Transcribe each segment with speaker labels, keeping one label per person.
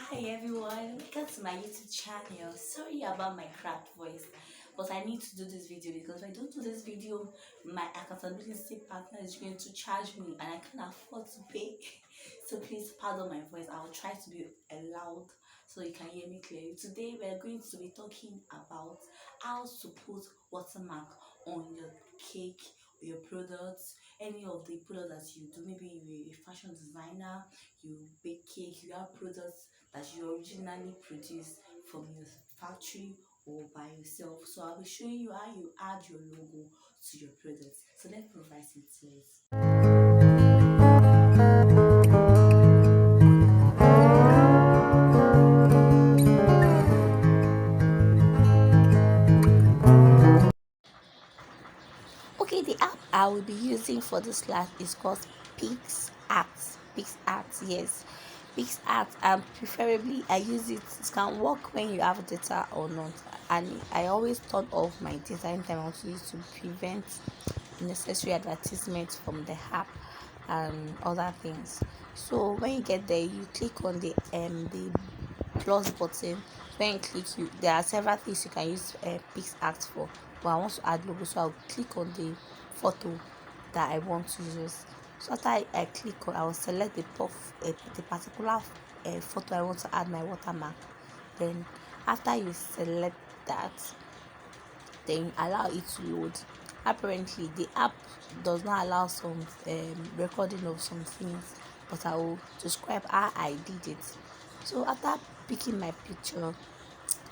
Speaker 1: Hi everyone, welcome to my YouTube channel. Sorry about my cracked voice, but I need to do this video because if I don't do this video, my accountability partner is going to charge me and I can't afford to pay. So please pardon my voice. I'll try to be loud so you can hear me clearly. Today we're going to be talking about how to put watermark on your cake, your products, any of the products that you do. Maybe you're a fashion designer, you bake cake, you have products that you originally produced from your factory or by yourself. So I'll be showing you how you add your logo to your products. So let's provide into it. Okay, the app I will be using for this class is called PixArt. PixArt, yes. PixArt, and preferably I use it. It can work when you have data or not. And I always turn off my data anytime I want to use to prevent unnecessary advertisements from the app and other things. So when you get there, you click on the plus button. When you click, there are several things you can use PixArt for, but I want to add logo, so I'll click on the photo that I want to use. So after I click on, I will select the particular photo I want to add my watermark. Then after you select that, then allow it to load. Apparently the app does not allow some recording of some things, but I will describe how I did it. So after picking my picture,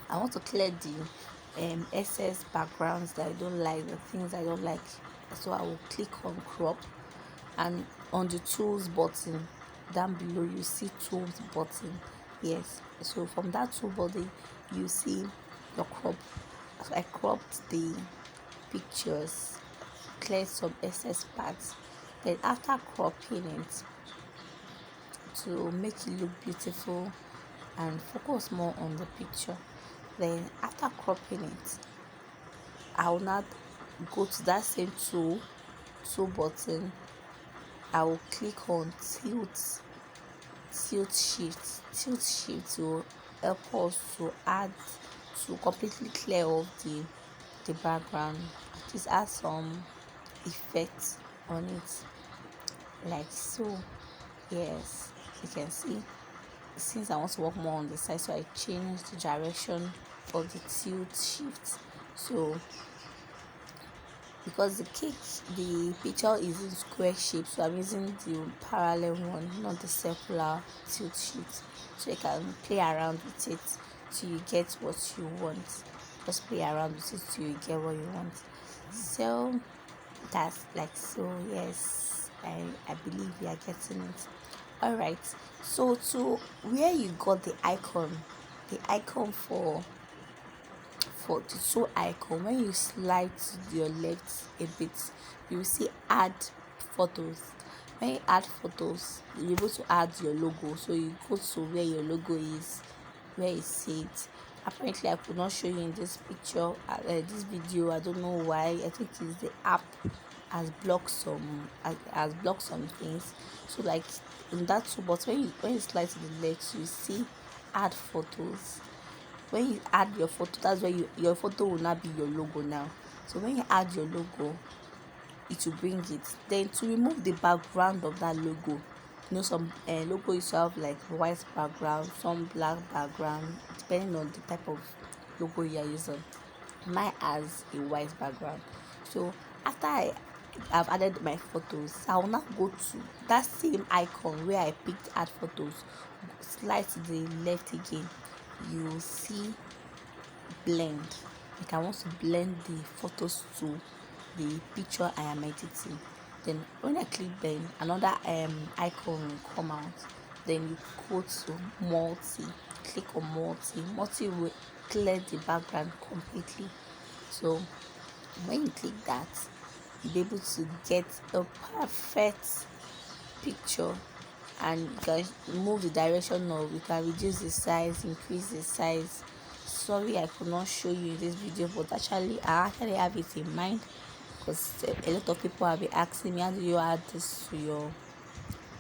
Speaker 1: I want to clear the excess backgrounds that I don't like, the things I don't like. So I will click on crop, and on the tools button down below you see tools button. Yes, so from that tool button you see your crop. So I cropped the pictures, cleared some excess parts. Then after cropping it to make it look beautiful and focus more on the picture, then after cropping it, I will now go to that same tool button. I will click on tilt shift to help us to add, to completely clear off the background. Just add some effects on it like so. Yes, you can see, since I want to work more on the side, so I change the direction of the tilt shift. So because the picture is in square shape, so I'm using the parallel one, not the circular tilt shift, so you can play around with it till you get what you want. Just play around with it till you get what you want. So that's like so. Yes, I believe you are getting it. All right, so to where you got the icon for the tool icon, when you slide to your left a bit, you will see add photos. When you add photos, you're able to add your logo. So you go to where your logo is, where it says. Apparently I could not show you in this picture, this video. I don't know why. I think it's the app has blocked some things. So like in that tool, but when you slide to the left, you see add photos. When you add your photo, that's where your photo will not be your logo now. So when you add your logo, it will bring it. Then to remove the background of that logo, some logo used to have like white background, some black background, depending on the type of logo you are using. Mine has a white background. So after I've added my photos, I will now go to that same icon where I picked add photos. Slide to the left again, you will see blend. Like I want to blend the photos to the picture I am editing. Then when I click blend, another icon will come out. Then you go to multi, click on multi will clear the background completely. So when you click that, you'll be able to get a perfect picture, and you can move the direction, or you can reduce the size, increase the size. Sorry I could not show you this video, but I actually have it in mind, because a lot of people have been asking me, how do you add this to your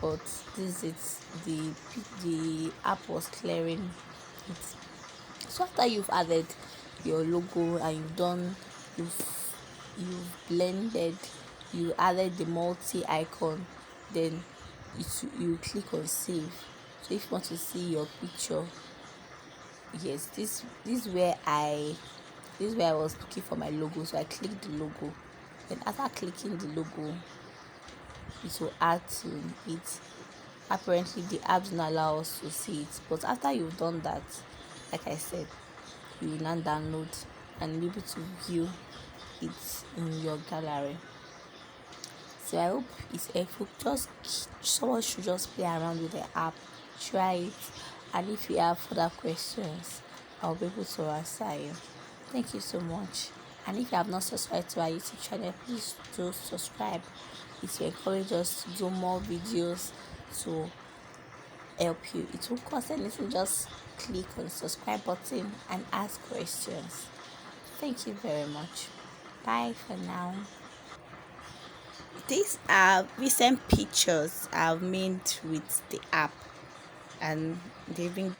Speaker 1: but this is the app was clearing it. So after you've added your logo and you've blended, you added the multi icon, then you click on save. So if you want to see your picture, yes, this is where I was looking for my logo. So I clicked the logo, then after clicking the logo, it will add to it. Apparently the app doesn't allow us to see it, but after you've done that, like I said, you will now download and be able to view it in your gallery. So I hope it's helpful. Just someone should just play around with the app, try it, and if you have further questions, I'll be able to answer you. Thank you so much. And if you have not subscribed to our YouTube channel, please do subscribe. It will encourage us to do more videos to help you. It won't cost anything, just click on the subscribe button and ask questions. Thank you very much. Bye for now. These are recent pictures I've made with the app, and they've been